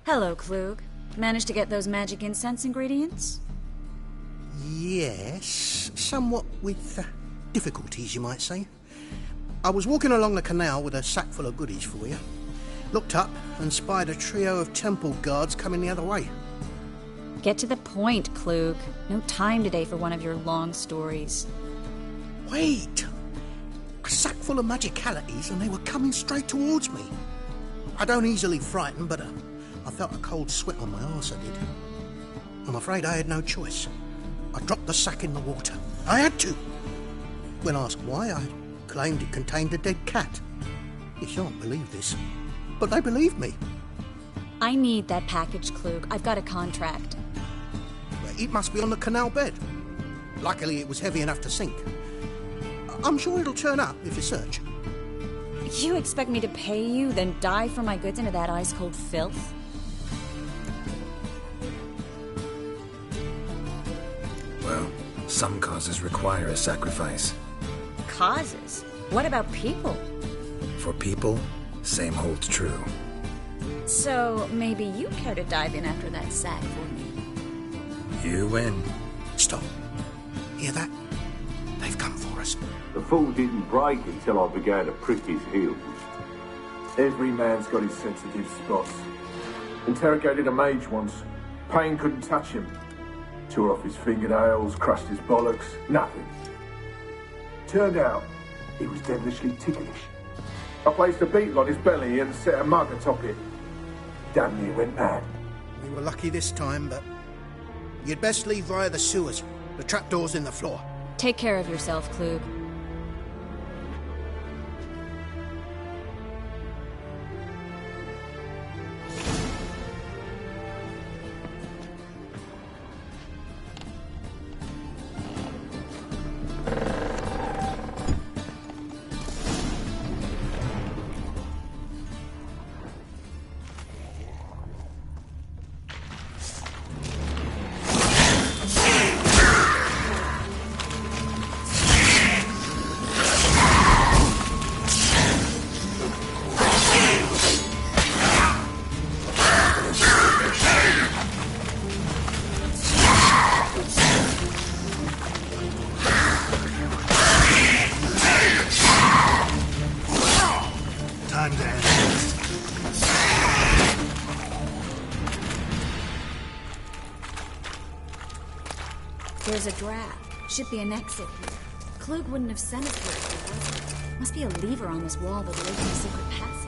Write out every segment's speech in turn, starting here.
Hello, Klug. Managed to get those magic incense ingredients? Yes, somewhat with difficulties, you might say. I was walking along the canal with a sack full of goodies for you. Looked up and spied a trio of temple guards coming the other way. Get to the point, Klug. No time today for one of your long stories. Wait! A sack full of magicalities and they were coming straight towards me. I don't easily frighten, but I felt a cold sweat on my arse, I did. I'm afraid I had no choice. I dropped the sack in the water. I had to. When asked why, I claimed it contained a dead cat. You shan't believe this, but they believed me. I need that package, Klug. I've got a contract. It must be on the canal bed. Luckily, it was heavy enough to sink. I'm sure it'll turn up if you search. You expect me to pay you, then dive for my goods into that ice-cold filth? Well, some causes require a sacrifice. Causes? What about people? For people, same holds true. So, maybe you care to dive in after that sack for me? You win. Stop. Hear that? They've come for us. The fall didn't break until I began to prick his heels. Every man's got his sensitive spots. Interrogated a mage once. Pain couldn't touch him. Tore off his fingernails, crushed his bollocks, nothing. Turned out, he was devilishly ticklish. I placed a beetle on his belly and set a mug atop it. Damn near went mad. We were lucky this time, but you'd best leave via the sewers. The trapdoor's in the floor. Take care of yourself, Klug. There's a draft. Should be an exit here. Klug wouldn't have sent us here if there wasn't. Must be a lever on this wall that will open a secret passage.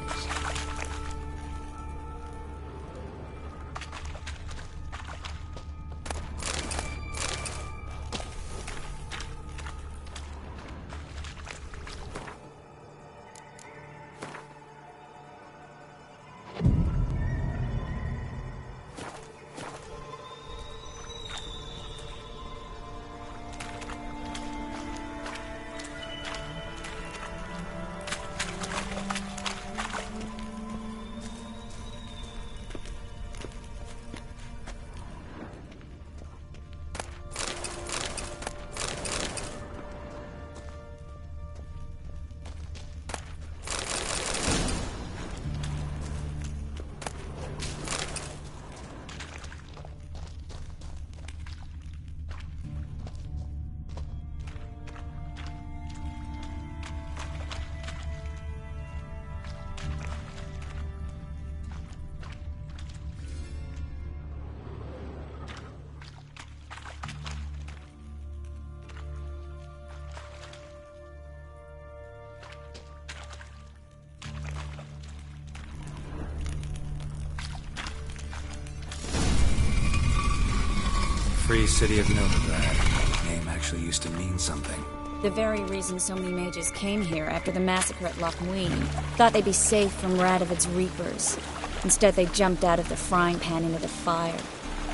Free City of Novigrad. The name actually used to mean something. The very reason so many mages came here after the massacre at Loch Ween. Thought they'd be safe from Radovid's reapers. Instead, they jumped out of the frying pan into the fire.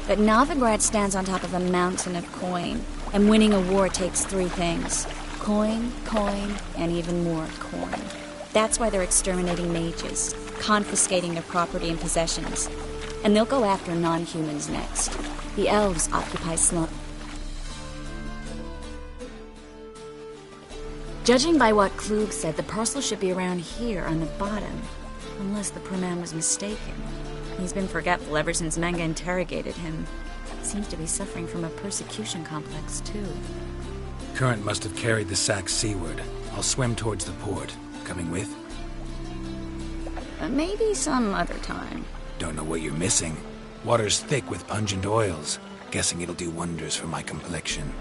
But Novigrad stands on top of a mountain of coin, and winning a war takes three things. Coin, and even more coin. That's why they're exterminating mages, confiscating their property and possessions. And they'll go after non-humans next. The elves occupy slum. Judging by what Klug said, the parcel should be around here on the bottom. Unless the poor man was mistaken. He's been forgetful ever since Manga interrogated him. Seems to be suffering from a persecution complex, too. Current must have carried the sack seaward. I'll swim towards the port. Coming with? Maybe some other time. Don't know what you're missing. Water's thick with pungent oils. Guessing it'll do wonders for my complexion.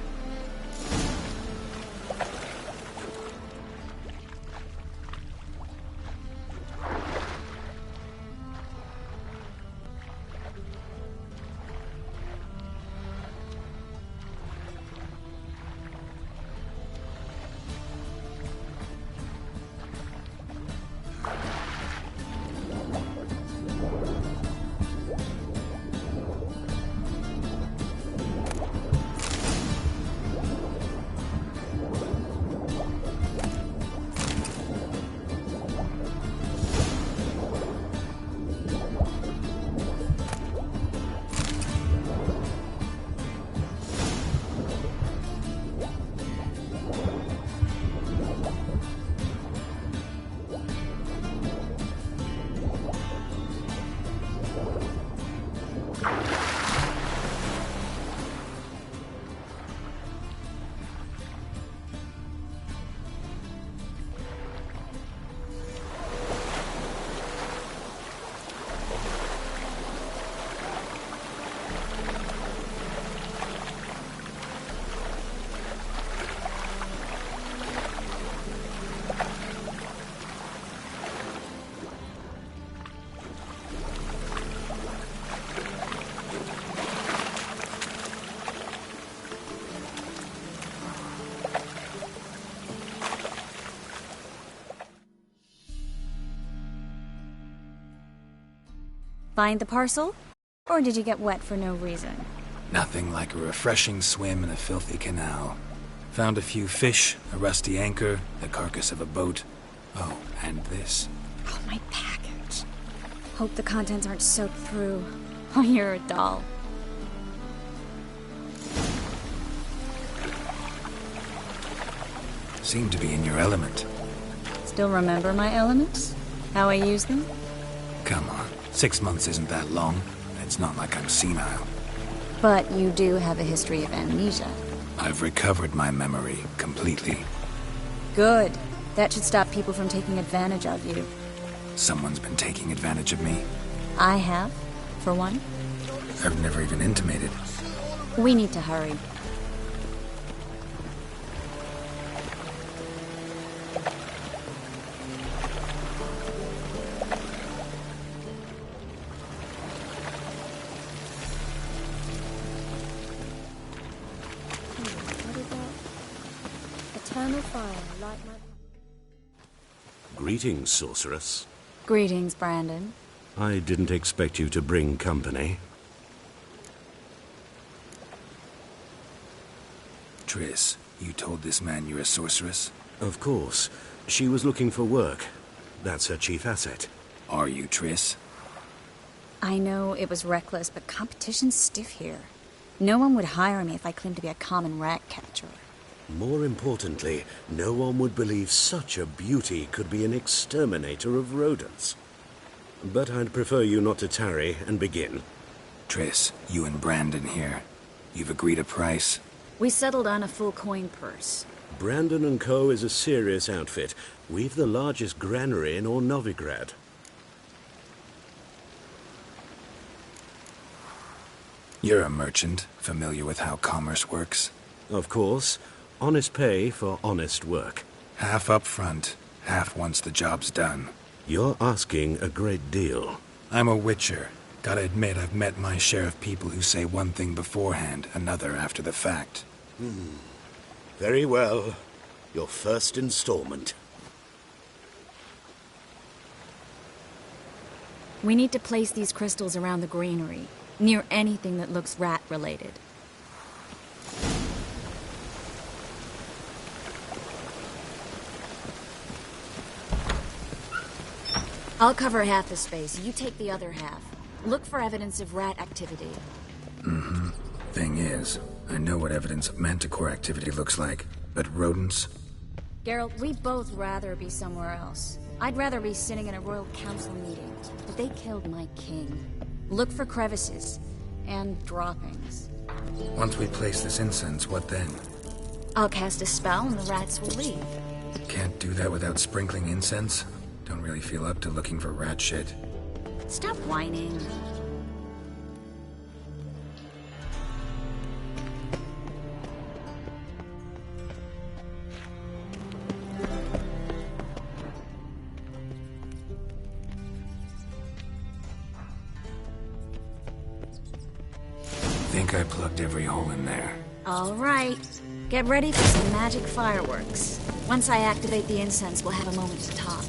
Find the parcel? Or did you get wet for no reason? Nothing like a refreshing swim in a filthy canal. Found a few fish, a rusty anchor, the carcass of a boat. Oh, and this. Oh, my package. Hope the contents aren't soaked through. Oh, you're a doll. Seem to be in your element. Still remember my elements? How I use them? Come on, 6 months isn't that long. It's not like I'm senile. But you do have a history of amnesia. I've recovered my memory completely. Good. That should stop people from taking advantage of you. Someone's been taking advantage of me. I have, for one. I've never even intimated. We need to hurry. Greetings, sorceress. Greetings, Brandon. I didn't expect you to bring company. Triss, you told this man you're a sorceress? Of course. She was looking for work. That's her chief asset. Are you, Triss? I know it was reckless, but competition's stiff here. No one would hire me if I claimed to be a common rat catcher. More importantly, no one would believe such a beauty could be an exterminator of rodents. But I'd prefer you not to tarry and begin. Triss, you and Brandon here. You've agreed a price? We settled on a full coin purse. Brandon & Co. is a serious outfit. We've the largest granary in all Novigrad. You're a merchant, familiar with how commerce works? Of course. Honest pay for honest work. Half up front, half once the job's done. You're asking a great deal. I'm a witcher. Gotta admit, I've met my share of people who say one thing beforehand, another after the fact. Very well. Your first installment. We need to place these crystals around the granary, near anything that looks rat-related. I'll cover half the space. You take the other half. Look for evidence of rat activity. Thing is, I know what evidence of manticore activity looks like, but rodents? Geralt, we'd both rather be somewhere else. I'd rather be sitting in a royal council meeting, but they killed my king. Look for crevices and droppings. Once we place this incense, what then? I'll cast a spell and the rats will leave. Can't do that without sprinkling incense? Don't really feel up to looking for rat shit. Stop whining. Think I plugged every hole in there. All right. Get ready for some magic fireworks. Once I activate the incense, we'll have a moment to talk.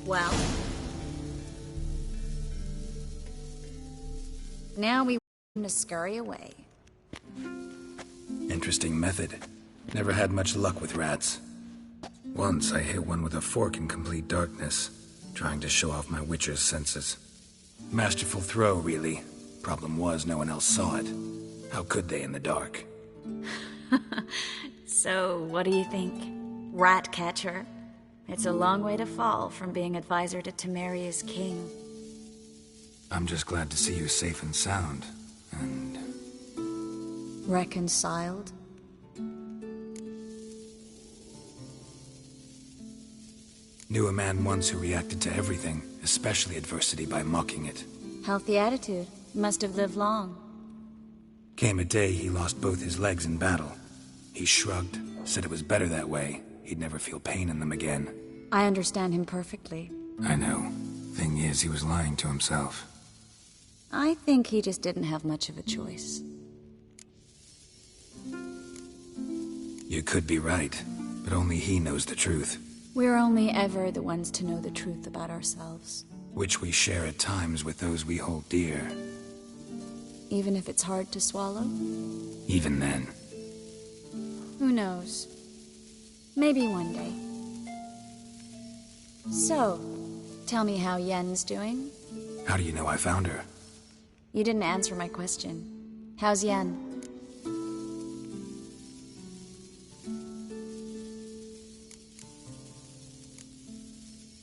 Well, now we want him to scurry away. Interesting method. Never had much luck with rats. Once I hit one with a fork in complete darkness, trying to show off my witcher's senses. Masterful throw, really. Problem was, no one else saw it. How could they in the dark? So, what do you think? Rat catcher? It's a long way to fall from being advisor to Temeria's king. I'm just glad to see you safe and sound, and... Reconciled? Knew a man once who reacted to everything, especially adversity, by mocking it. Healthy attitude. Must have lived long. Came a day he lost both his legs in battle. He shrugged, said it was better that way. He'd never feel pain in them again. I understand him perfectly. I know. Thing is, he was lying to himself. I think he just didn't have much of a choice. You could be right, but only he knows the truth. We're only ever the ones to know the truth about ourselves. Which we share at times with those we hold dear. Even if it's hard to swallow? Even then. Who knows? Maybe one day. So, tell me how Yen's doing? How do you know I found her? You didn't answer my question. How's Yen?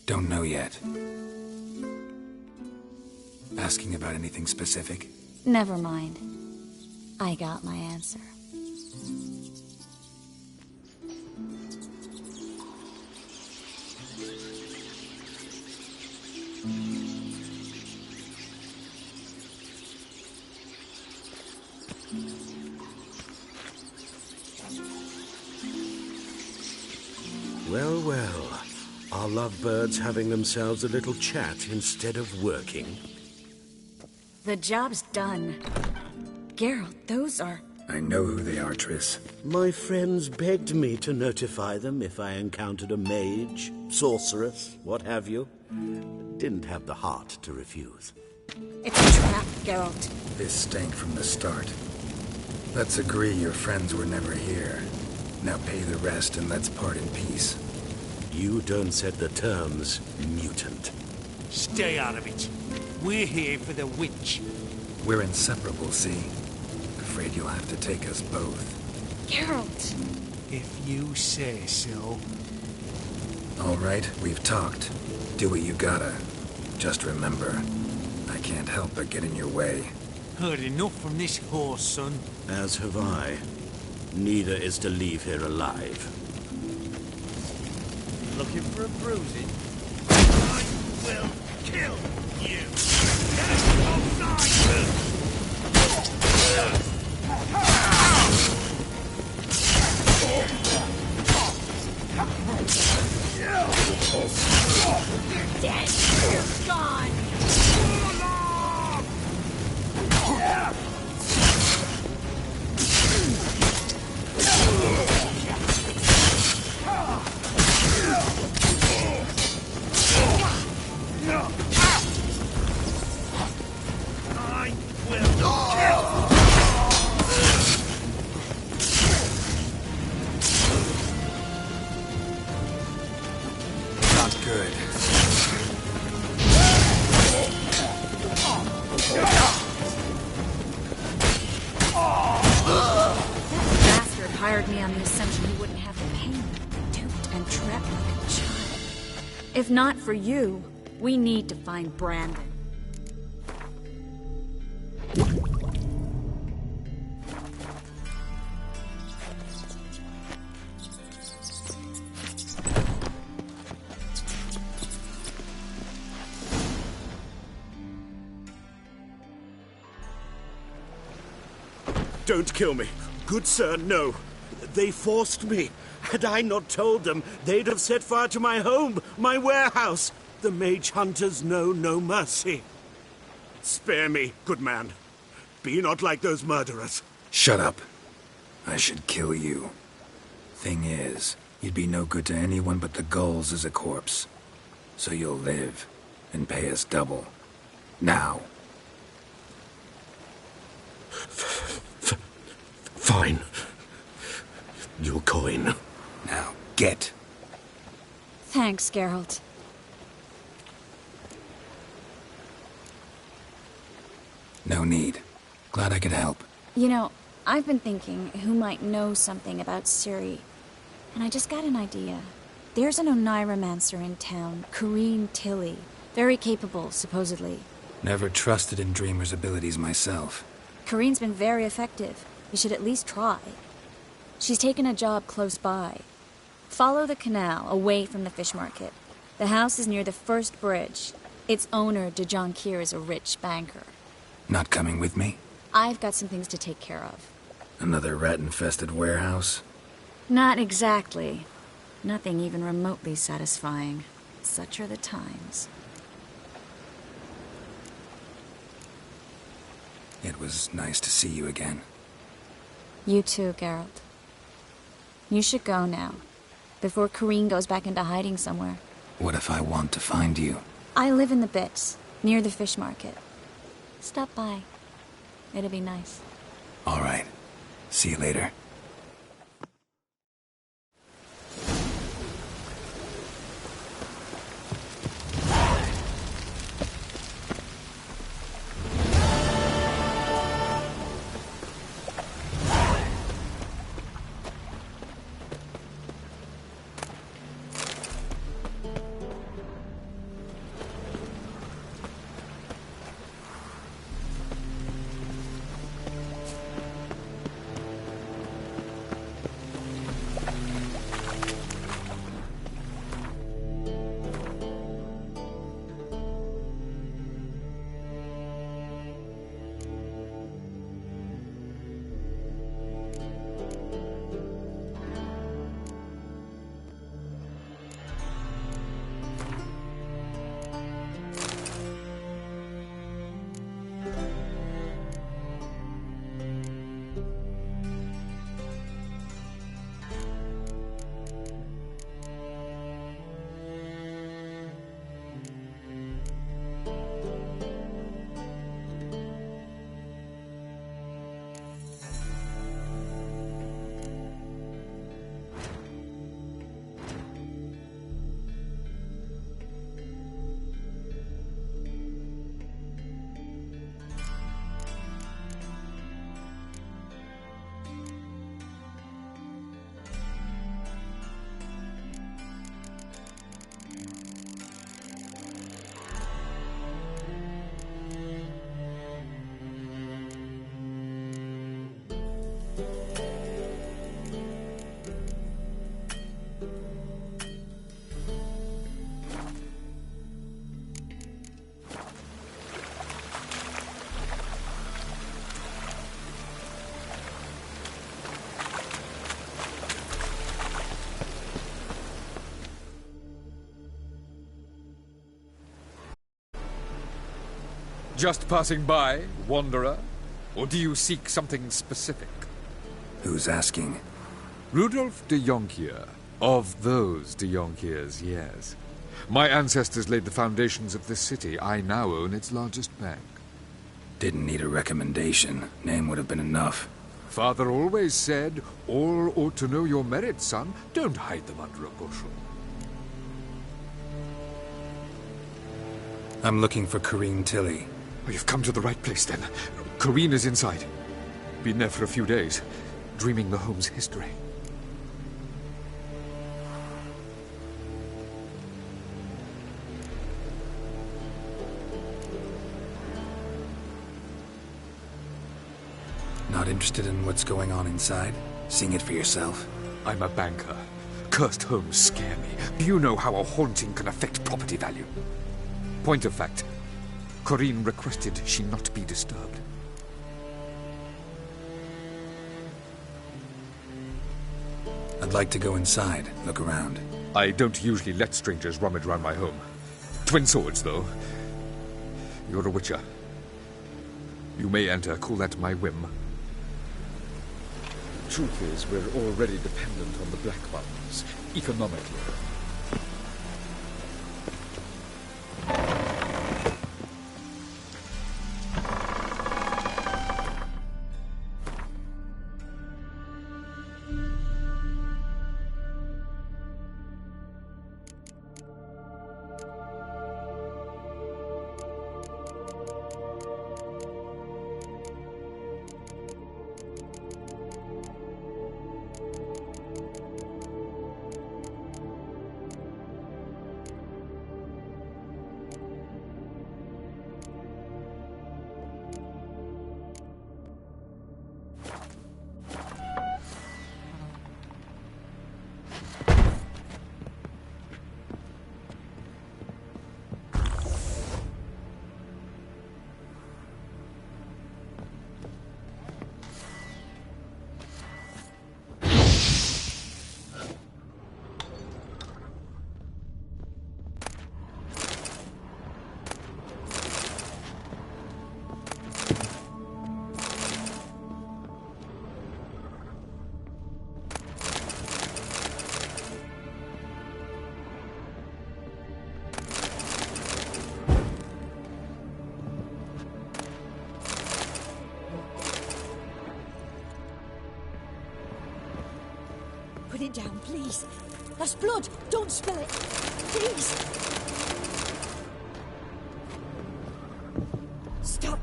Don't know yet. Asking about anything specific? Never mind. I got my answer. Well, well. Are lovebirds having themselves a little chat instead of working? The job's done. Geralt, those are... I know who they are, Triss. My friends begged me to notify them if I encountered a mage, sorceress, what have you. Didn't have the heart to refuse. It's a trap, Geralt. This stank from the start. Let's agree your friends were never here. Now pay the rest and let's part in peace. You don't set the terms, mutant. Stay out of it. We're here for the witch. We're inseparable, see? Afraid you'll have to take us both. Geralt! If you say so. All right, we've talked. Do what you gotta. Just remember, I can't help but get in your way. Heard enough from this horse, son. As have I. Neither is to leave here alive. Looking for a bruising? I will kill you! You're dead! You're gone! Not good. Bastard hired me on the assumption he wouldn't have the pain. Duped and trapped like a child. If not for you, we need to find Brandon. Don't kill me. Good sir, no. They forced me. Had I not told them, they'd have set fire to my home, my warehouse. The mage hunters know no mercy. Spare me, good man. Be not like those murderers. Shut up. I should kill you. Thing is, you'd be no good to anyone but the gulls as a corpse. So you'll live, and pay us double. Now. Fine. Your coin. Now, get. Thanks, Geralt. No need. Glad I could help. You know, I've been thinking who might know something about Ciri. And I just got an idea. There's an Oneiromancer in town, Corrine Tilly. Very capable, supposedly. Never trusted in Dreamer's abilities myself. Corrine's been very effective. You should at least try. She's taken a job close by. Follow the canal, away from the fish market. The house is near the first bridge. Its owner, Dejon Kier, is a rich banker. Not coming with me? I've got some things to take care of. Another rat-infested warehouse? Not exactly. Nothing even remotely satisfying. Such are the times. It was nice to see you again. You too, Geralt. You should go now, before Corrine goes back into hiding somewhere. What if I want to find you? I live in the Bits, near the fish market. Stop by. It'll be nice. All right. See you later. Just passing by, wanderer? Or do you seek something specific? Who's asking? Rudolf de Jonkier. Of those de Jonkiers, yes. My ancestors laid the foundations of this city. I now own its largest bank. Didn't need a recommendation. Name would have been enough. Father always said, all ought to know your merits, son. Don't hide them under a bushel. I'm looking for Corrine Tilly. Oh, you've come to the right place, then. Corrine is inside. Been there for a few days, dreaming the home's history. Not interested in what's going on inside? Seeing it for yourself? I'm a banker. Cursed homes scare me. Do you know how a haunting can affect property value? Point of fact, Corrine requested she not be disturbed. I'd like to go inside, look around. I don't usually let strangers rummage around my home. Twin swords, though. You're a witcher. You may enter, call at my whim. Truth is, we're already dependent on the Black Ones, economically. Put it down, please. That's blood. Don't spill it. Please. Stop.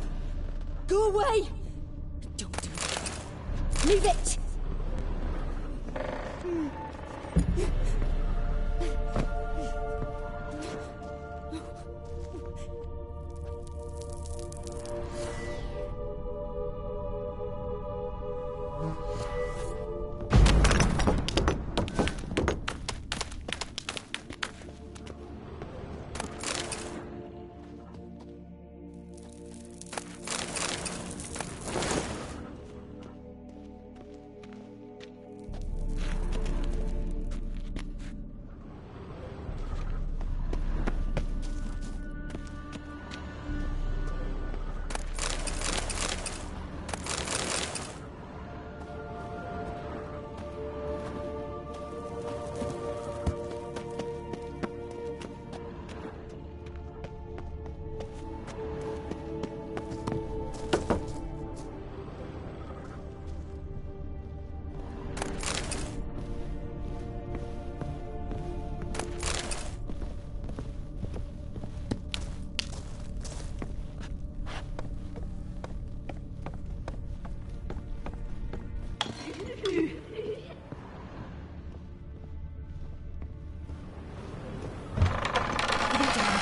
Go away. Don't do it. Leave it.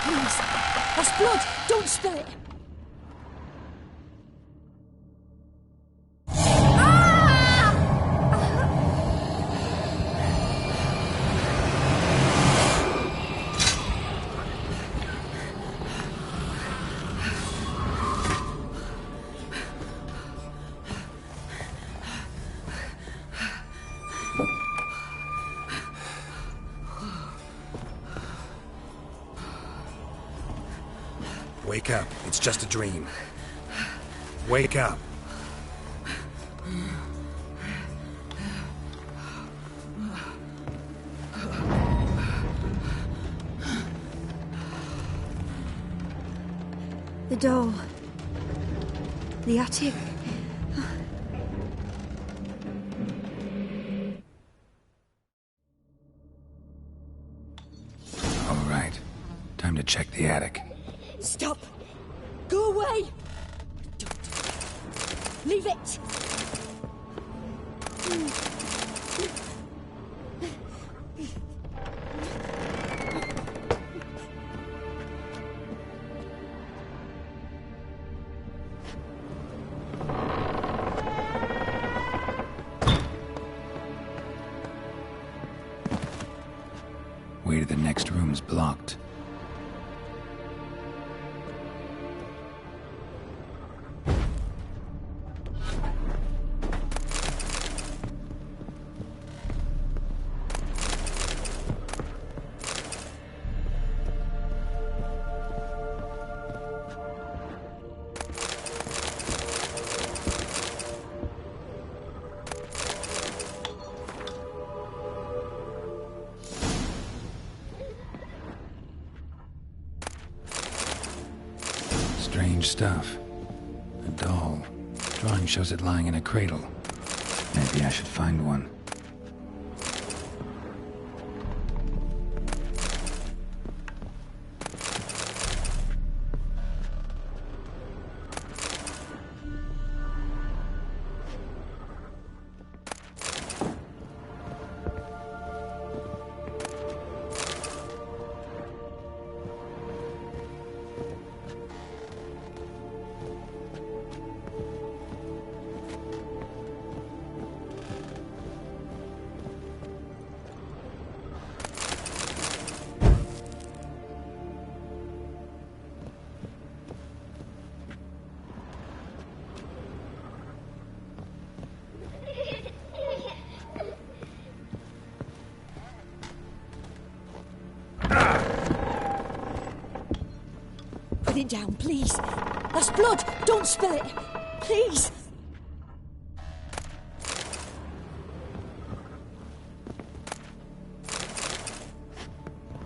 Please. That's blood. Don't spill it. Wake up. It's just a dream. Wake up. The door. The attic. All right. Time to check the attic. Stop! Go away! Don't do that. Leave it! Way to the next room's blocked. Strange stuff. A doll. Drawing shows it lying in a cradle. Maybe I should find one. Put it down, please. That's blood. Don't spill it. Please.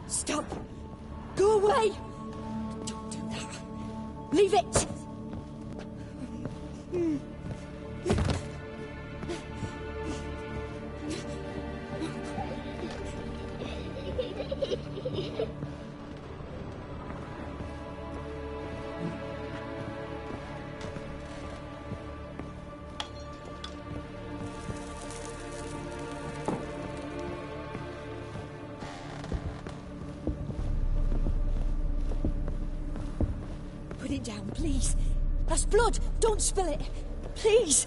Stop. Go away. Don't do that. Leave it. Put it down, please. That's blood. Don't spill it. Please.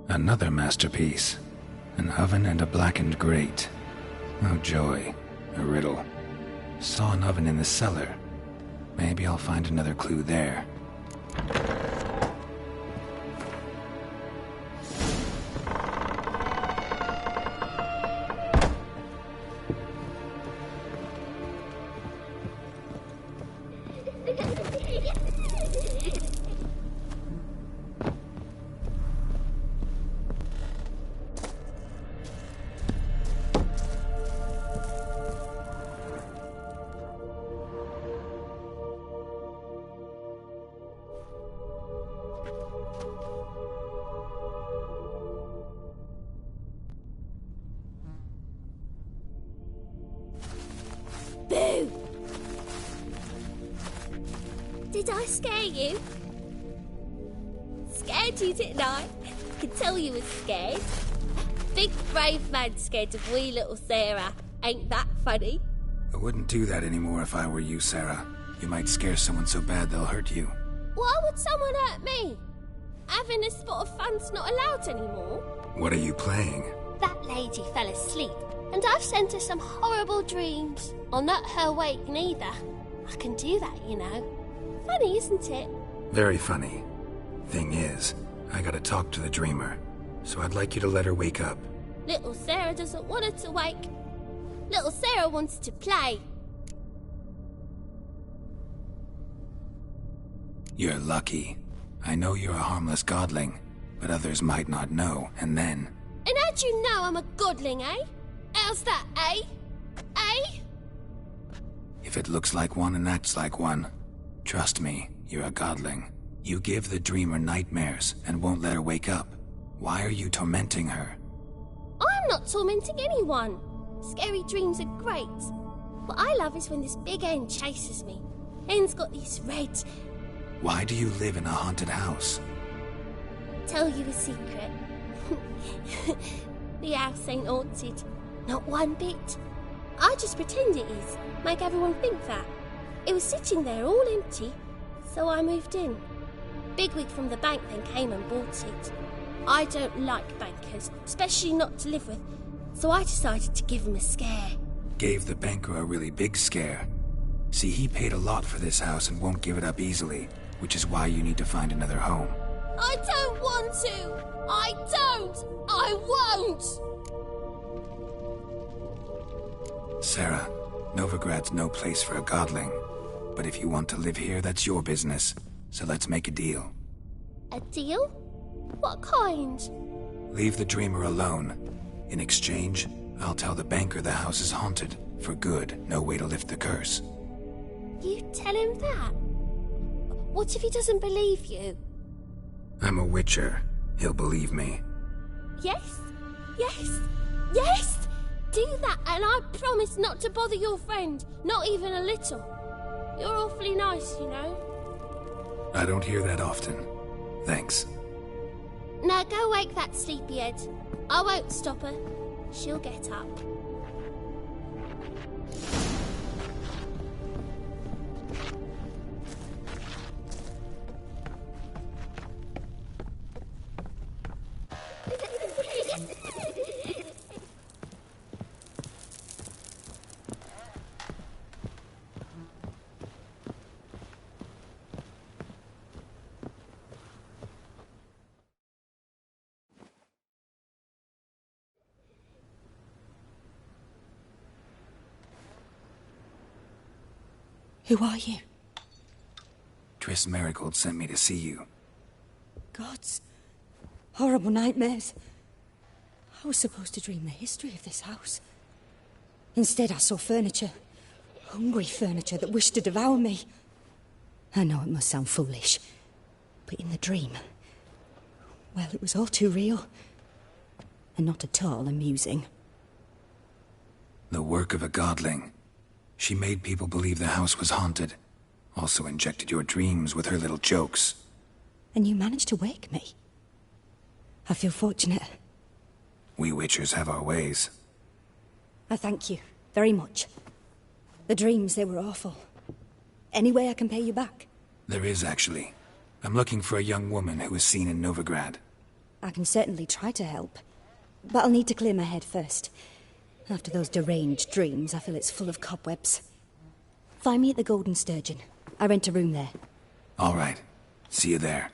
Another masterpiece. An oven and a blackened grate. Oh joy. A riddle. Saw an oven in the cellar. Maybe I'll find another clue there. Boo! Did I scare you? Scared you, didn't I? I can tell you was scared. Big brave man scared of wee little Sarah. Ain't that funny? I wouldn't do that anymore if I were you, Sarah. You might scare someone so bad they'll hurt you. Why would someone hurt me? Having a spot of fun's not allowed anymore. What are you playing? That lady fell asleep, and I've sent her some horrible dreams. I'll not her awake neither. I can do that, you know. Funny, isn't it? Very funny. Thing is, I gotta talk to the dreamer, so I'd like you to let her wake up. Little Sarah doesn't want her to wake. Little Sarah wants to play. You're lucky. I know you're a harmless godling, but others might not know, and then... And how'd you know I'm a godling, eh? How's that, eh? Eh? If it looks like one and acts like one, trust me, you're a godling. You give the dreamer nightmares and won't let her wake up. Why are you tormenting her? I'm not tormenting anyone. Scary dreams are great. What I love is when this big hen chases me. Hen's got these red... Why do you live in a haunted house? Tell you a secret. The house ain't haunted. Not one bit. I just pretend it is. Make everyone think that. It was sitting there all empty, so I moved in. Bigwig from the bank then came and bought it. I don't like bankers, especially not to live with, so I decided to give him a scare. Gave the banker a really big scare. See, he paid a lot for this house and won't give it up easily, which is why you need to find another home. I don't want to! I don't! I won't! Sarah, Novigrad's no place for a godling. But if you want to live here, that's your business. So let's make a deal. A deal? What kind? Leave the dreamer alone. In exchange, I'll tell the banker the house is haunted. For good, no way to lift the curse. You tell him that? What if he doesn't believe you? I'm a witcher. He'll believe me. Yes? Yes? Yes! Do that, and I promise not to bother your friend. Not even a little. You're awfully nice, you know. I don't hear that often. Thanks. Now go wake that sleepyhead. I won't stop her. She'll get up. Who are you? Triss Marigold sent me to see you. Gods. Horrible nightmares. I was supposed to dream the history of this house. Instead, I saw furniture. Hungry furniture that wished to devour me. I know it must sound foolish, but in the dream, well, it was all too real. And not at all amusing. The work of a godling. She made people believe the house was haunted. Also injected your dreams with her little jokes. And you managed to wake me. I feel fortunate. We witchers have our ways. I thank you very much. The dreams, they were awful. Any way I can pay you back? There is, actually. I'm looking for a young woman who was seen in Novigrad. I can certainly try to help. But I'll need to clear my head first. After those deranged dreams, I feel it's full of cobwebs. Find me at the Golden Sturgeon. I rent a room there. All right. See you there.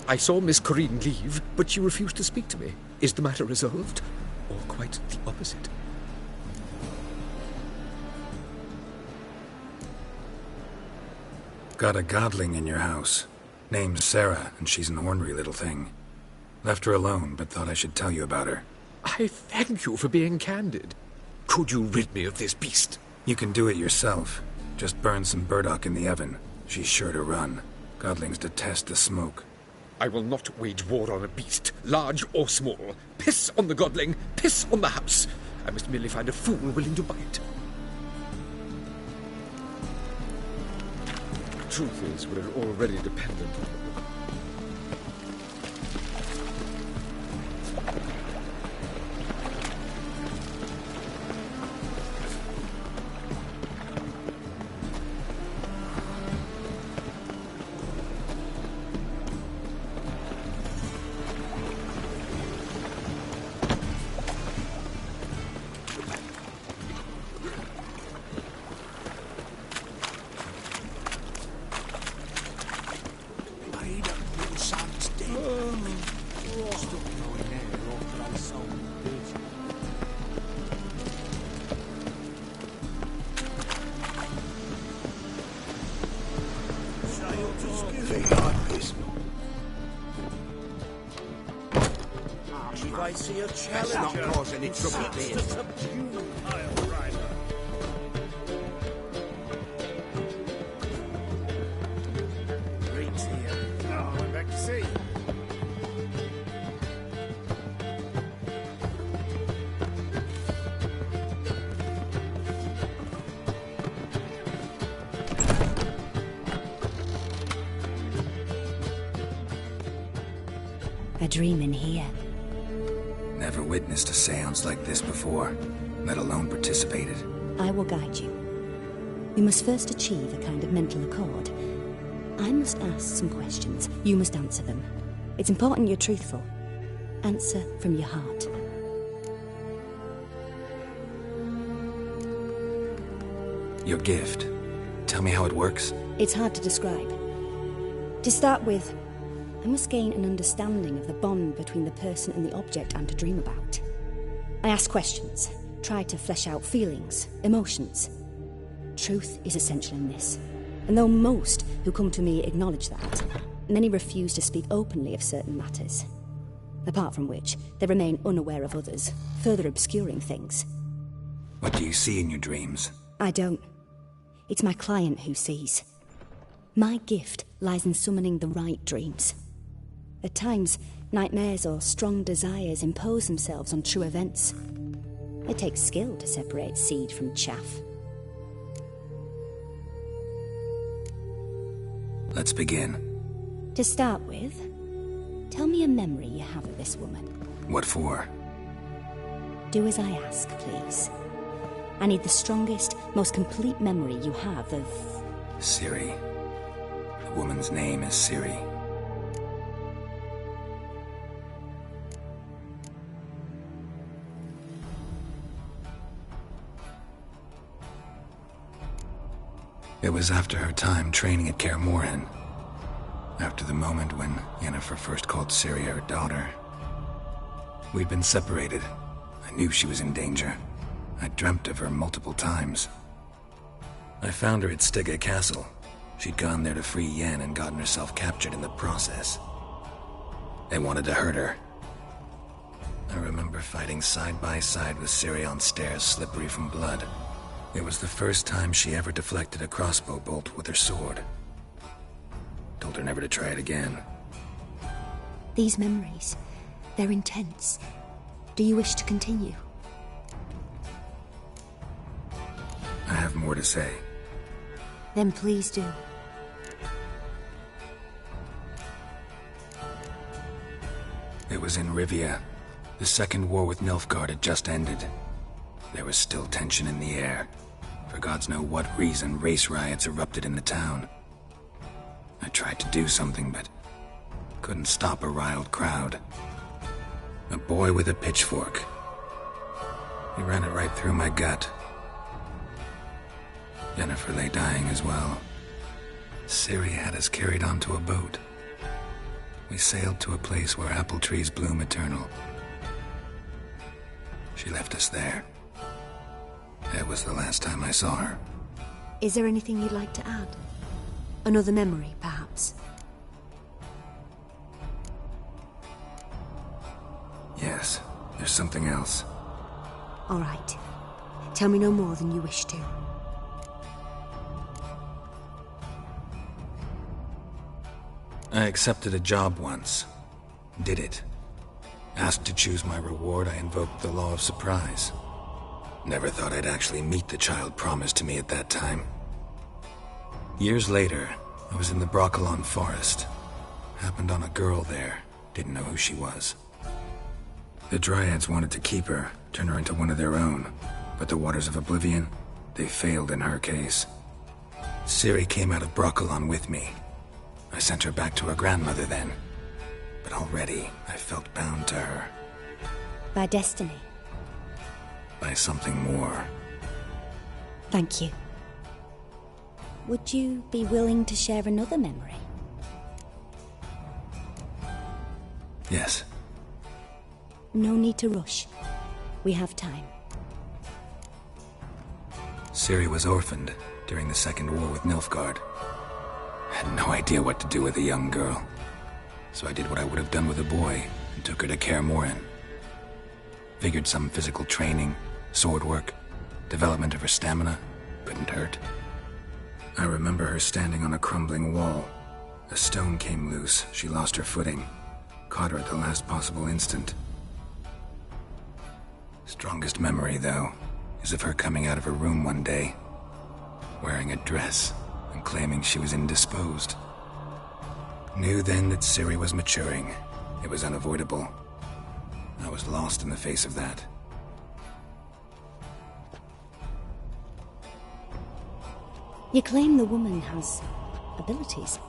I saw Miss Corinne leave, but she refused to speak to me. Is the matter resolved? or quite the opposite. Got a godling in your house. Name's Sarah, and she's an ornery little thing. Left her alone, but thought I should tell you about her. I thank you for being candid. Could you rid me of this beast? You can do it yourself. Just burn some burdock in the oven. She's sure to run. Godlings detest the smoke. I will not wage war on a beast, large or small. Piss on the godling, piss on the house. I must merely find a fool willing to buy it. The truth is, we're already dependent on them. If I see a challenger, not cause any trouble, seeks to subdue, I'll ride her. Great to you. Oh, I'm back to see. A dream in here. Never witnessed a seance like this before, let alone participated. I will guide you. We must first achieve a kind of mental accord. I must ask some questions. You must answer them. It's important you're truthful. Answer from your heart. Your gift. Tell me how it works. It's hard to describe. To start with, I must gain an understanding of the bond between the person and the object I'm to dream about. I ask questions, try to flesh out feelings, emotions. Truth is essential in this, and though most who come to me acknowledge that, many refuse to speak openly of certain matters. Apart from which, they remain unaware of others, further obscuring things. What do you see in your dreams? I don't. It's my client who sees. My gift lies in summoning the right dreams. At times, nightmares or strong desires impose themselves on true events. It takes skill to separate seed from chaff. Let's begin. To start with, tell me a memory you have of this woman. What for? Do as I ask, please. I need the strongest, most complete memory you have of... Ciri. The woman's name is Ciri. It was after her time training at Kaer Morhen. After the moment when Yennefer first called Ciri her daughter. We'd been separated. I knew she was in danger. I dreamt of her multiple times. I found her at Stygga Castle. She'd gone there to free Yen and gotten herself captured in the process. They wanted to hurt her. I remember fighting side by side with Ciri on stairs slippery from blood. It was the first time she ever deflected a crossbow bolt with her sword. Told her never to try it again. These memories, they're intense. Do you wish to continue? I have more to say. Then please do. It was in Rivia. The second war with Nilfgaard had just ended. There was still tension in the air. For gods know what reason, race riots erupted in the town. I tried to do something, but couldn't stop a riled crowd. A boy with a pitchfork. He ran it right through my gut. Yennefer lay dying as well. Ciri had us carried onto a boat. We sailed to a place where apple trees bloom eternal. She left us there. That was the last time I saw her. Is there anything you'd like to add? Another memory, perhaps? Yes, there's something else. All right. Tell me no more than you wish to. I accepted a job once. Did it. Asked to choose my reward, I invoked the law of surprise. Never thought I'd actually meet the child promised to me at that time. Years later, I was in the Broccolon forest. Happened on a girl there. Didn't know who she was. The Dryads wanted to keep her, turn her into one of their own. But the Waters of Oblivion, they failed in her case. Ciri came out of Broccolon with me. I sent her back to her grandmother then. But already, I felt bound to her. By destiny. By something more. Thank you. Would you be willing to share another memory? Yes. No need to rush. We have time. Ciri was orphaned during the Second War with Nilfgaard. Had no idea what to do with a young girl. So I did what I would have done with a boy and took her to Kaer Morhen. Figured some physical training, sword work, development of her stamina couldn't hurt. I remember her standing on a crumbling wall. A stone came loose, she lost her footing. Caught her at the last possible instant. Strongest memory, though, is of her coming out of her room one day, wearing a dress and claiming she was indisposed. Knew then that Ciri was maturing. It was unavoidable. I was lost in the face of that. You claim the woman has abilities.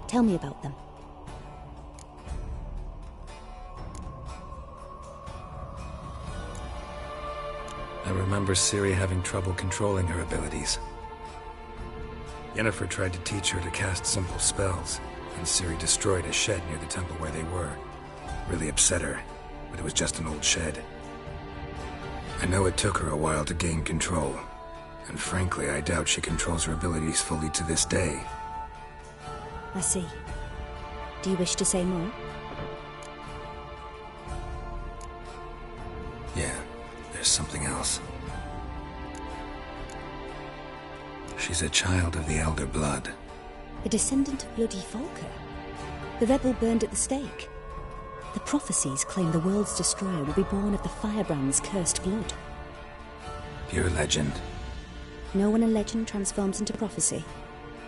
Tell me about them. I remember Ciri having trouble controlling her abilities. Yennefer tried to teach her to cast simple spells, and Ciri destroyed a shed near the temple where they were. Really upset her, but it was just an old shed. I know it took her a while to gain control, and frankly, I doubt she controls her abilities fully to this day. I see. Do you wish to say more? Yeah, there's something else. She's a child of the Elder Blood. A descendant of bloody Volker. The rebel burned at the stake. The prophecies claim the world's destroyer will be born of the Firebrand's cursed blood. Pure legend. Know when a legend transforms into prophecy?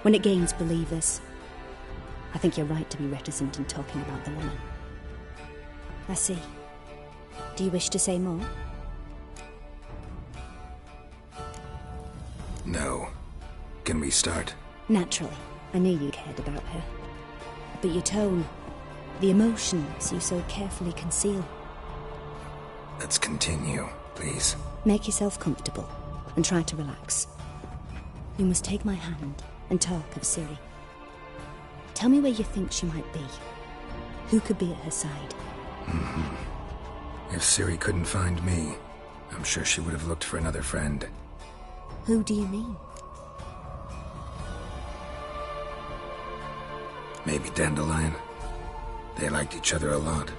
When it gains believers. I think you're right to be reticent in talking about the woman. I see. Do you wish to say more? No. Can we start? Naturally. I knew you cared about her. But your tone, the emotions you so carefully conceal. Let's continue, please. Make yourself comfortable and try to relax. You must take my hand and talk of Ciri. Tell me where you think she might be. Who could be at her side? If Ciri couldn't find me, I'm sure she would have looked for another friend. Who do you mean? Maybe Dandelion. They liked each other a lot.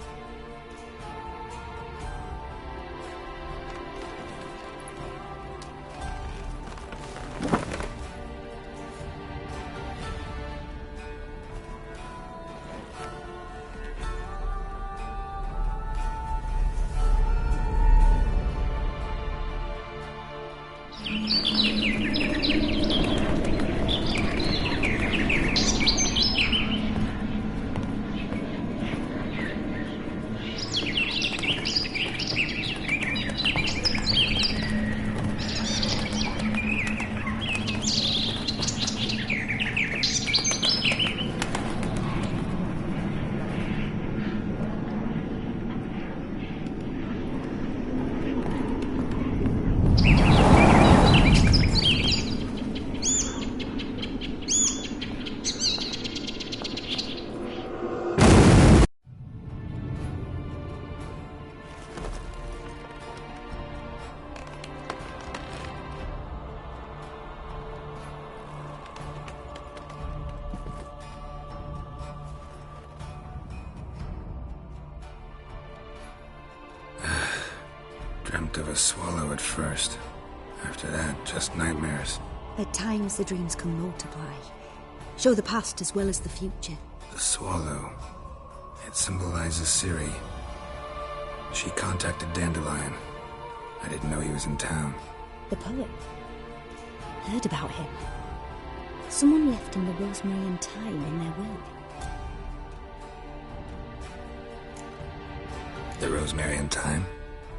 Dreamt of a swallow at first. After that, just nightmares. At times, the dreams can multiply. Show the past as well as the future. The swallow. It symbolizes Ciri. She contacted Dandelion. I didn't know he was in town. The poet. Heard about him. Someone left him the rosemary and thyme in their will. The rosemary and thyme?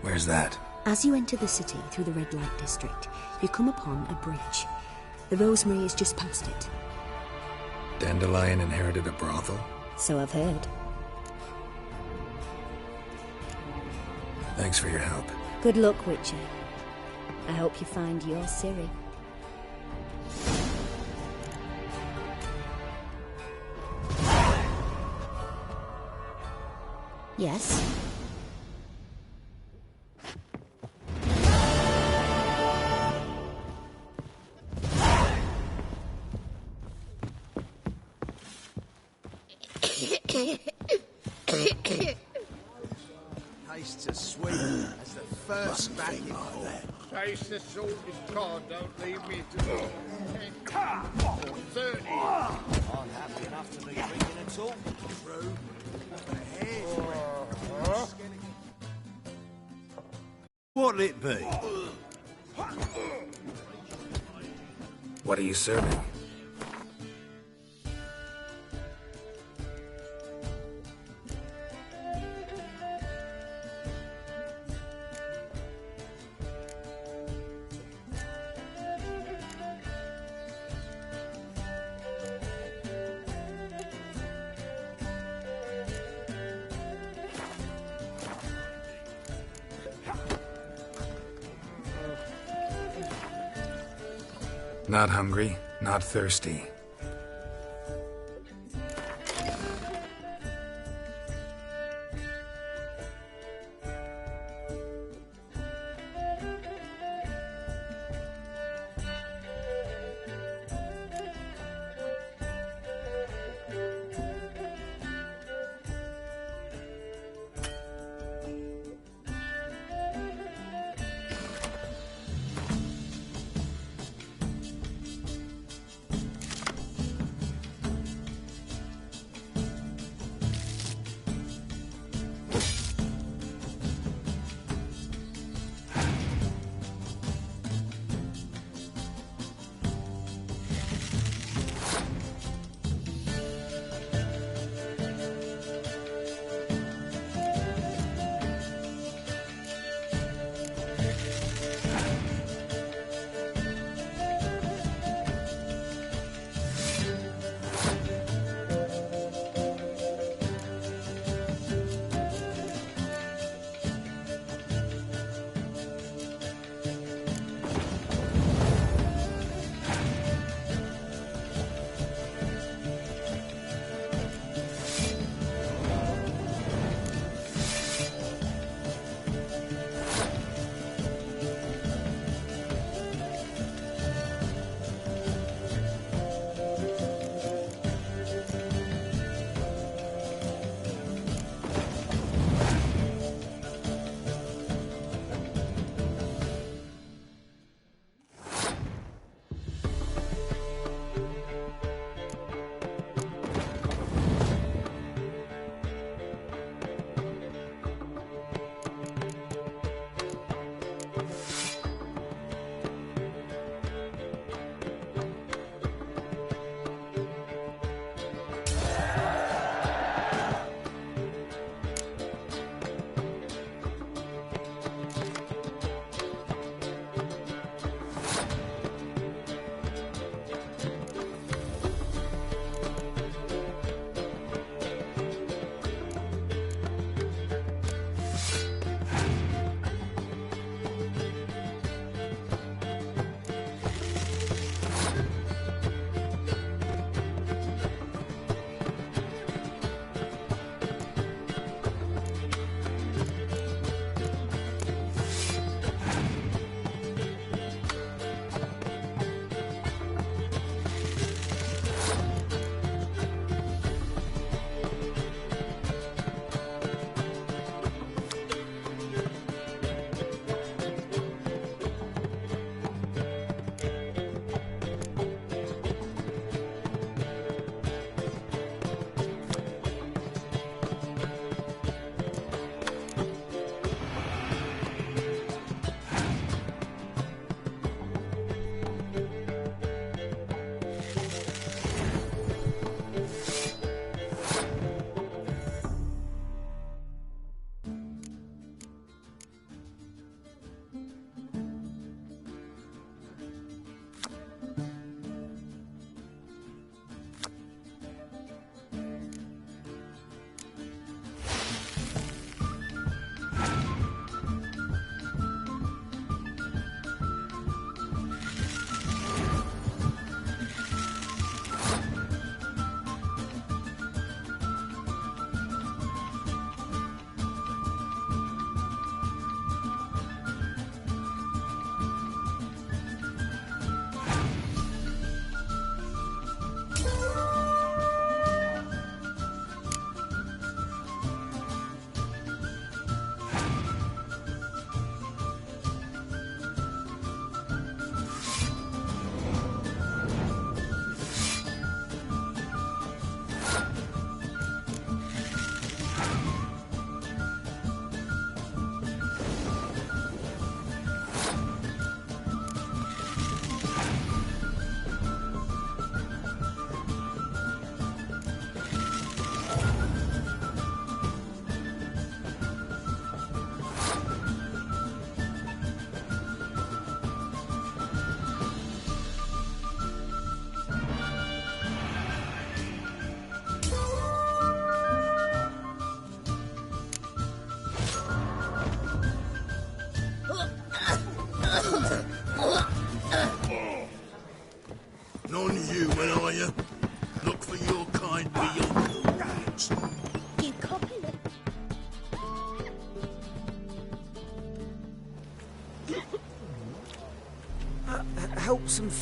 Where's that? As you enter the city through the red light district, you come upon a bridge. The rosemary is just past it. Dandelion inherited a brothel? So I've heard. Thanks for your help. Good luck, Witcher. I hope you find your Ciri. Yes? Tastes as sweet as the first backing ball. Taste the saltest cod, don't leave me to go. 30. I'm happy enough to be drinking at all. True. What'll it be? What are you serving? Not hungry, not thirsty.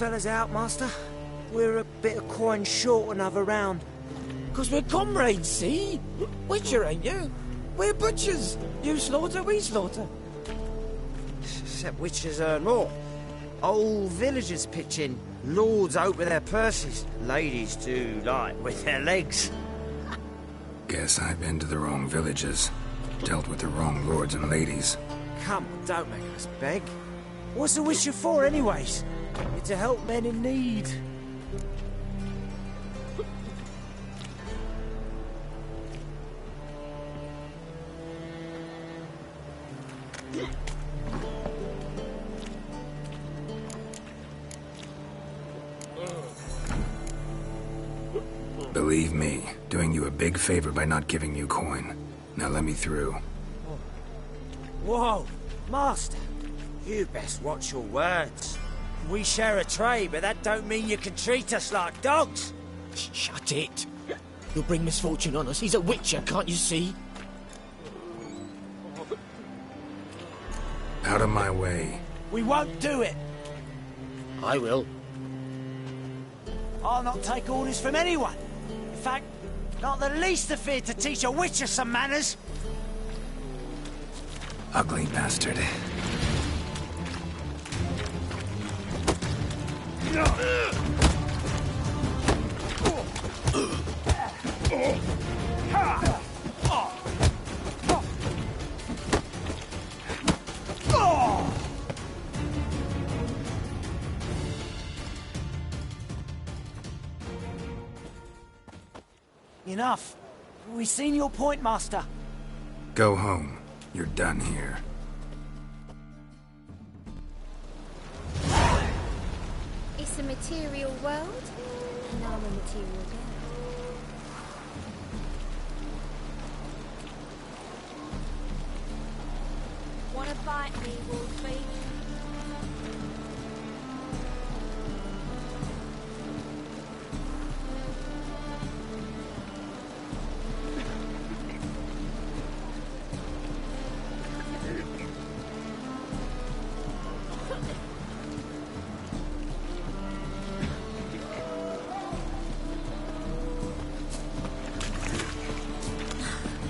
fellas out, Master? We're a bit of coin short another round. 'Cause we're comrades, see? Witcher, ain't you? We're butchers. You slaughter, we slaughter. Except witchers earn more. Old villagers pitch in. Lords out with their purses. Ladies do, like, with their legs. Guess I've been to the wrong villages. Dealt with the wrong lords and ladies. Come on, don't make us beg. What's a witcher for, anyways? It's to help men in need. Believe me, doing you a big favor by not giving you coin. Now let me through. Whoa, Master. You best watch your words. We share a trade, but that don't mean you can treat us like dogs. Shut it. You'll bring misfortune on us. He's a witcher, can't you see? Out of my way. We won't do it. I will. I'll not take orders from anyone. In fact, not the least afeard to teach a witcher some manners. Ugly bastard. Enough. We've seen your point, Master. Go home. You're done here. It's a material world, and I'm a material girl. Wanna fight me, Wolfie?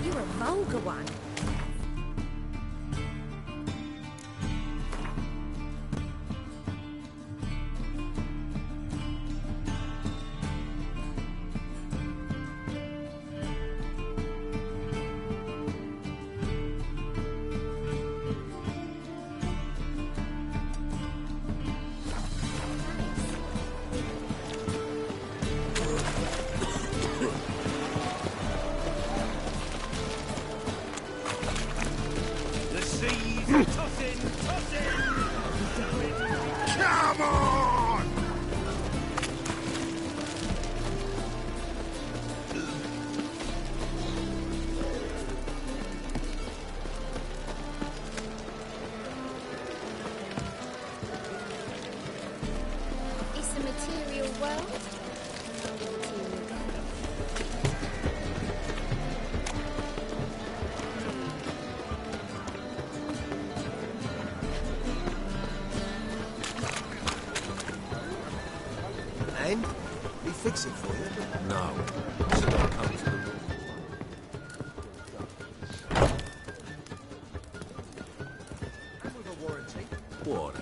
You're a vulgar one. Come on! It's a material world. Material girl. And? We fix it for you? No. So that comes to the rule. And with a warranty. What a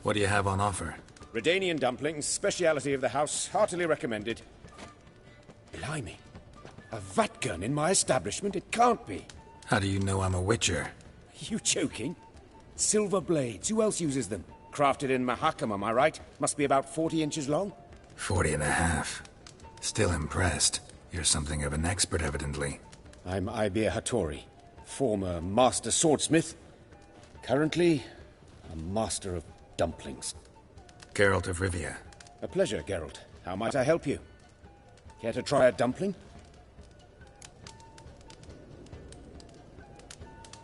What do you have on offer? Redanian dumplings, speciality of the house, heartily recommended. Blimey. A vatgun in my establishment? It can't be. How do you know I'm a witcher? You joking? Silver blades. Who else uses them? Crafted in Mahakam, am I right? Must be about 40 inches long? 40 and a half. Still impressed. You're something of an expert, evidently. I'm Ibir Hattori, former master swordsmith. Currently, a master of dumplings. Geralt of Rivia. A pleasure, Geralt. How might I help you? Care to try a dumpling?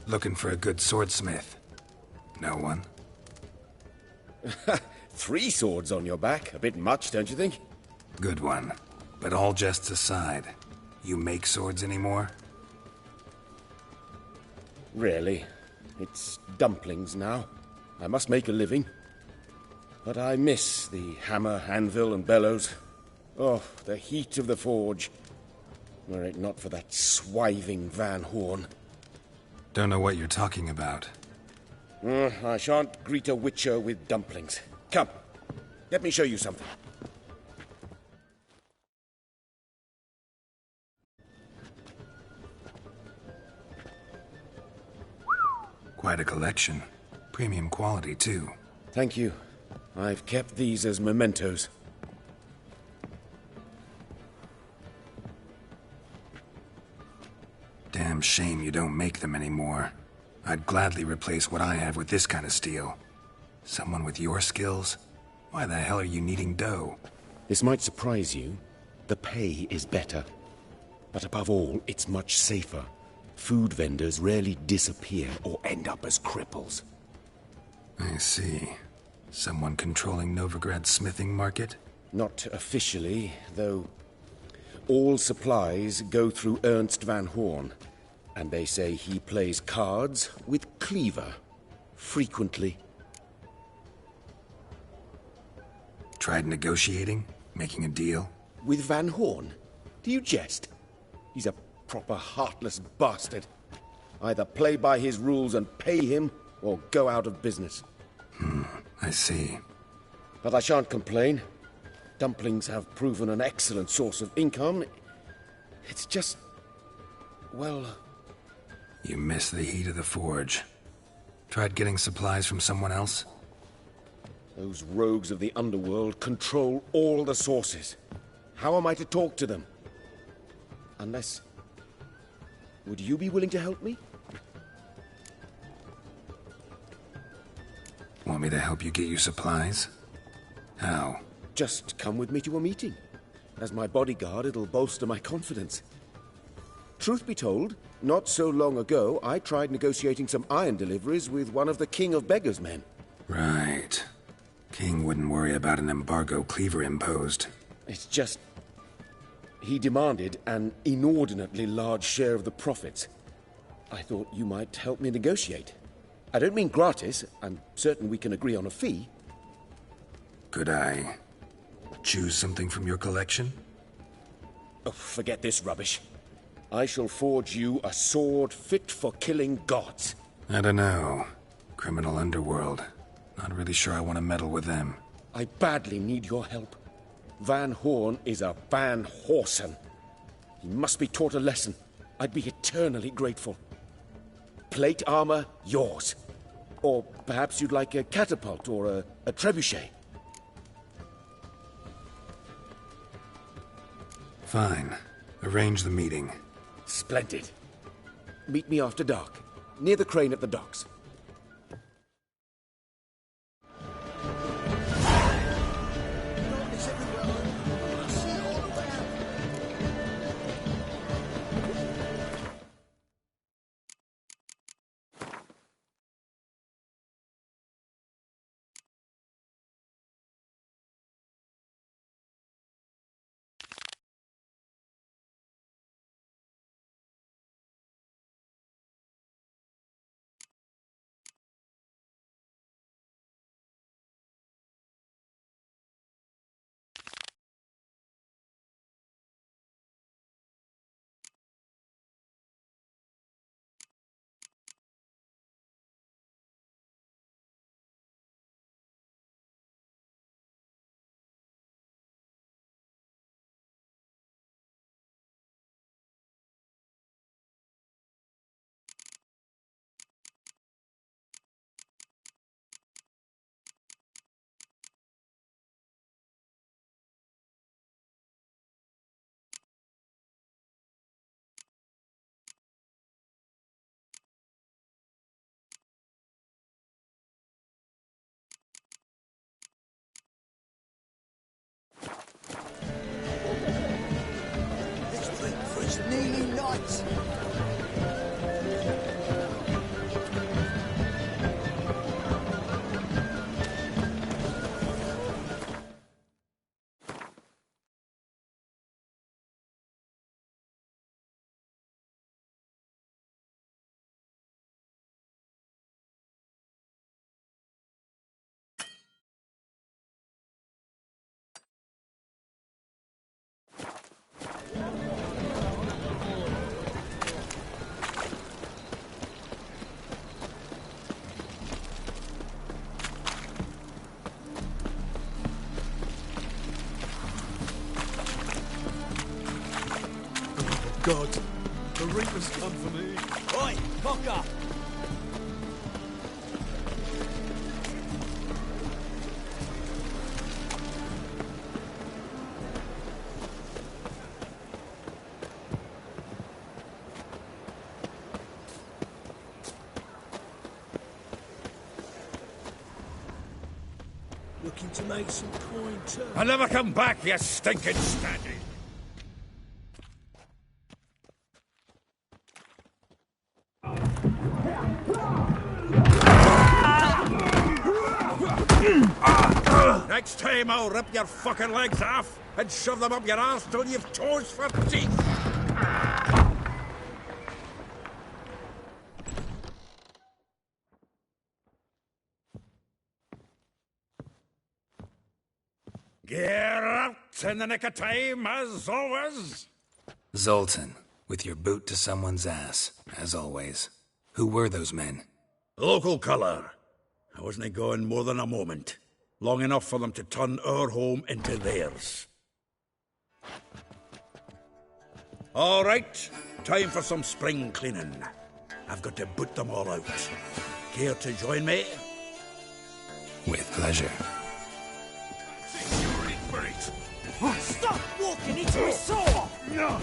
Looking for a good swordsmith. No one? 3 swords on your back. A bit much, don't you think? Good one. But all jests aside, you make swords anymore? Really. It's dumplings now. I must make a living. But I miss the hammer, anvil, and bellows. Oh, the heat of the forge. Were it not for that swiving Van Horn. Don't know what you're talking about. I shan't greet a witcher with dumplings. Come, let me show you something. Quite a collection. Premium quality, too. Thank you. I've kept these as mementos. Damn shame you don't make them anymore. I'd gladly replace what I have with this kind of steel. Someone with your skills? Why the hell are you needing dough? This might surprise you. The pay is better. But above all, it's much safer. Food vendors rarely disappear or end up as cripples. I see. Someone controlling Novigrad's smithing market? Not officially, though. All supplies go through Ernst Van Horn, and they say he plays cards with Cleaver. Frequently. Tried negotiating? Making a deal? With Van Horn? Do you jest? He's a proper heartless bastard. Either play by his rules and pay him, or go out of business. I see. But I shan't complain. Dumplings have proven an excellent source of income. It's just... well... You miss the heat of the forge. Tried getting supplies from someone else? Those rogues of the underworld control all the sources. How am I to talk to them? Unless... would you be willing to help me? Want me to help you get you supplies? How? Just come with me to a meeting. As my bodyguard, it'll bolster my confidence. Truth be told, not so long ago, I tried negotiating some iron deliveries with one of the King of Beggars' men. Right. King wouldn't worry about an embargo Cleaver imposed. It's just... he demanded an inordinately large share of the profits. I thought you might help me negotiate. I don't mean gratis. I'm certain we can agree on a fee. Could I choose something from your collection? Oh, forget this rubbish. I shall forge you a sword fit for killing gods. I don't know. Criminal underworld. Not really sure I want to meddle with them. I badly need your help. Van Horn is a Van Horsen. He must be taught a lesson. I'd be eternally grateful. Plate armor, yours. Or perhaps you'd like a catapult or a trebuchet. Fine. Arrange the meeting. Splendid. Meet me after dark, near the crane at the docks. God, the Reaper's come for me. Oi, cock up! Looking to make some coin, too. I'll never come back, you stinking standy. Next time I'll rip your fucking legs off and shove them up your arse till you've toes for teeth. Get out in the nick of time, as always. Zoltan, with your boot to someone's ass, as always. Who were those men? Local colour. I wasn't gone more than a moment. Long enough for them to turn our home into theirs. All right, time for some spring cleaning. I've got to boot them all out. Care to join me? With pleasure. Stop walking into his saw! No!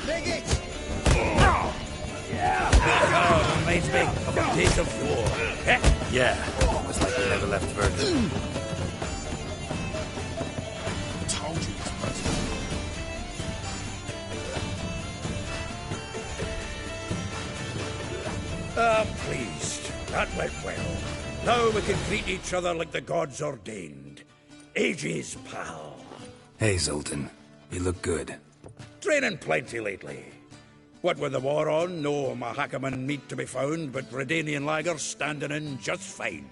Leg it! Reminds me of a days of war. Yeah, almost like you never left Virgil. Told you this place. Pleased. That went well. Now we can treat each other like the gods ordained. Ages, pal. Hey, Zoltan. You look good. Training plenty lately. What with the war on, no Mahakaman meat to be found, but Redanian lagers standing in just fine.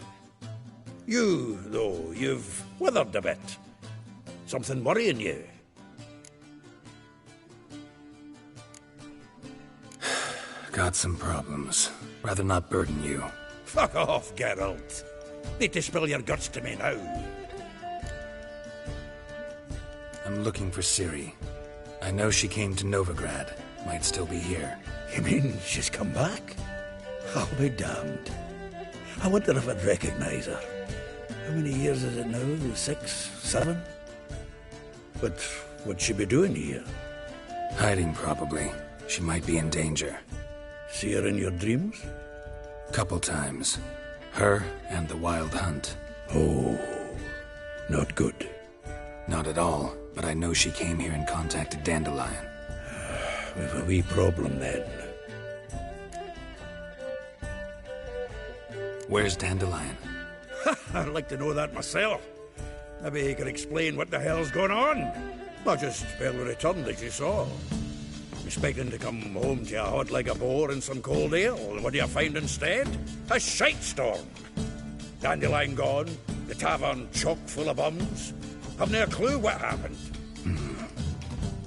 You, though, you've withered a bit. Something worrying you? Got some problems. Rather not burden you. Fuck off, Geralt. Need to spill your guts to me now. I'm looking for Ciri. I know she came to Novigrad. Might still be here. You mean she's come back? I'll be damned. I wonder if I'd recognize her. How many years is it now? 6, 7? But what'd she be doing here? Hiding, probably. She might be in danger. See her in your dreams? Couple times. Her and the Wild Hunt. Oh, not good. Not at all, but I know she came here and contacted Dandelion. We've a wee problem then. Where's Dandelion? I'd like to know that myself. Maybe he could explain what the hell's going on. Not just barely returned as you saw. Expecting to come home to you hot like a boar in some cold ale. What do you find instead? A shite storm. Dandelion gone, the tavern chock full of bums. Have no clue what happened.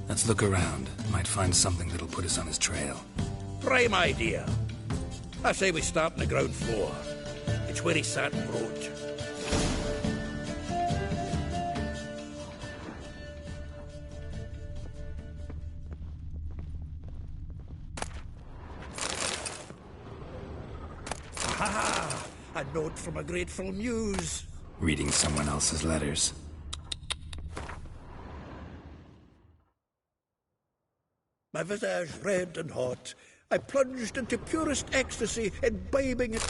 Let's look around. Might find something that'll put us on his trail. Prime idea. I say we start on the ground floor. It's where he sat and wrote. Ah, a note from a grateful muse. Reading someone else's letters. My visage red and hot, I plunged into purest ecstasy, imbibing it.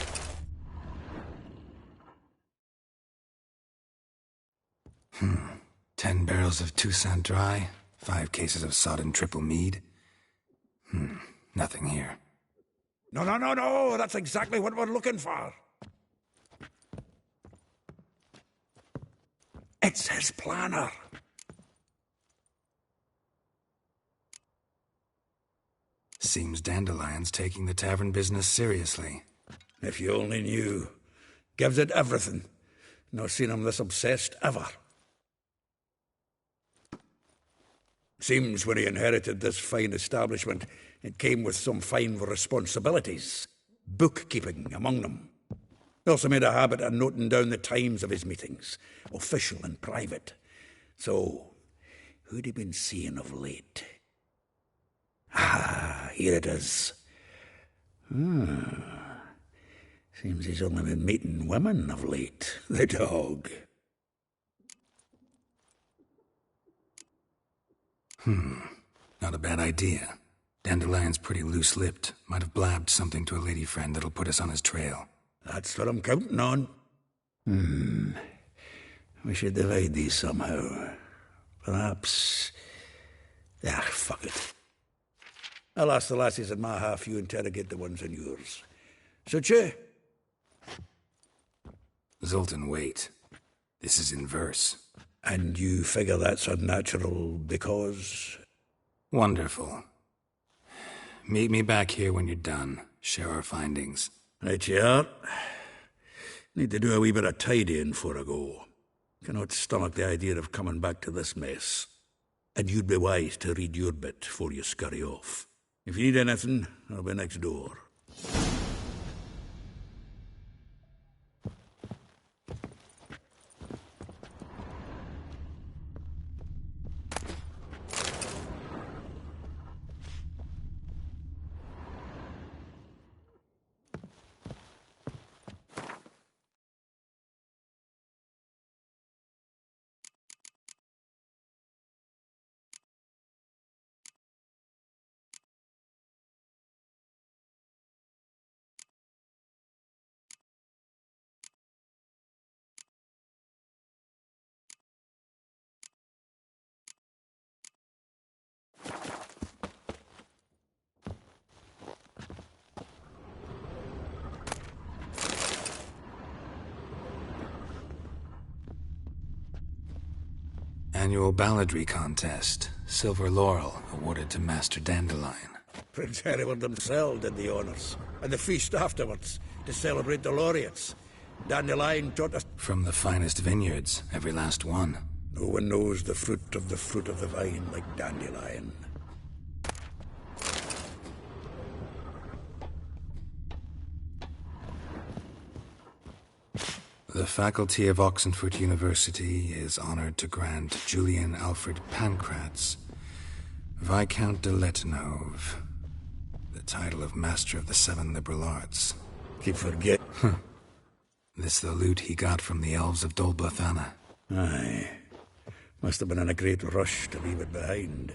Hmm. 10 barrels of Toussaint Dry, 5 cases of sodden triple mead. Nothing here. No, that's exactly what we're looking for. It's his planner. Seems Dandelion's taking the tavern business seriously. If you only knew. Gives it everything. Not seen him this obsessed ever. Seems when he inherited this fine establishment, it came with some fine responsibilities, bookkeeping among them. He also made a habit of noting down the times of his meetings, official and private. So, who'd he been seeing of late? Ah, here it is. Seems he's only been meeting women of late, the dog. Not a bad idea. Dandelion's pretty loose-lipped. Might have blabbed something to a lady friend that'll put us on his trail. That's what I'm counting on. We should divide these somehow. Perhaps... fuck it. I'll ask the lassies in my half, you interrogate the ones in yours. Suche? Zoltan, wait. This is in verse. And you figure that's unnatural because... Wonderful. Meet me back here when you're done. Share our findings. Right you are. Need to do a wee bit of tidying before I go. Cannot stomach the idea of coming back to this mess. And you'd be wise to read your bit before you scurry off. If you need anything, I'll be next door. Annual balladry contest. Silver laurel awarded to Master Dandelion. Prince Hereward himself did the honours. And the feast afterwards, to celebrate the laureates. Dandelion taught us... From the finest vineyards, every last one. No one knows the fruit of the vine like Dandelion. The faculty of Oxenford University is honored to grant Julian Alfred Pancratz, Viscount de Letenove, the title of Master of the Seven Liberal Arts. Keep forget. This the loot he got from the elves of Dolblathana. Aye. Must have been in a great rush to leave it behind.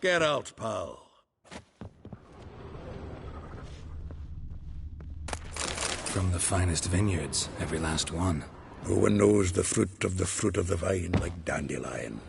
Get out, pal. From the finest vineyards, every last one. No one knows the fruit of the vine like Dandelion.